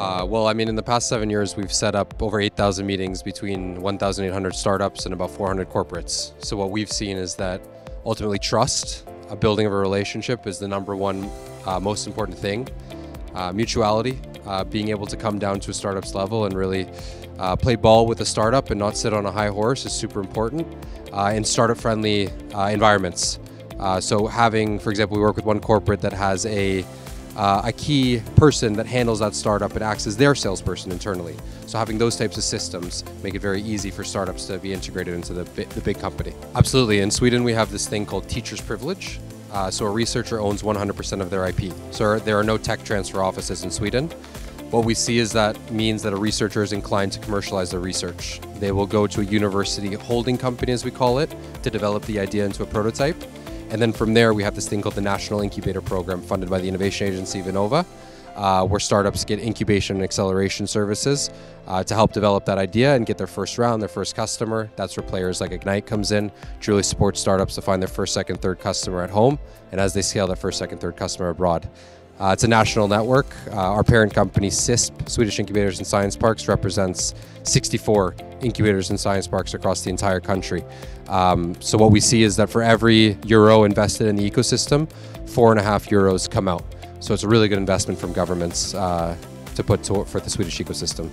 Well, I mean, in the past 7 years, we've set up over 8,000 meetings between 1,800 startups and about 400 corporates. So what we've seen is that ultimately trust, a building of a relationship is the number one most important thing. Mutuality, being able to come down to a startup's level and really play ball with a startup and not sit on a high horse is super important. And startup-friendly environments. So having, for example, we work with one corporate that has a key person that handles that startup and acts as their salesperson internally. So having those types of systems make it very easy for startups to be integrated into the big company. Absolutely. In Sweden, we have this thing called teacher's privilege. So a researcher owns 100% of their IP. So there are no tech transfer offices in Sweden. What we see is that means that a researcher is inclined to commercialize their research. They will go to a university holding company, as we call it, to develop the idea into a prototype. And then from there, we have this thing called the National Incubator Program funded by the Innovation Agency of Innova, where startups get incubation and acceleration services to help develop that idea and get their first round, their first customer. That's where players like Ignite comes in, to really support startups to find their first, second, third customer at home, and as they scale that first, second, third customer abroad. It's a national network. Our parent company, SISP, Swedish Incubators and Science Parks, represents 64 incubators and science parks across the entire country. So what we see is that for every euro invested in the ecosystem, 4.5 euros come out. So it's a really good investment from governments to put for the Swedish ecosystem.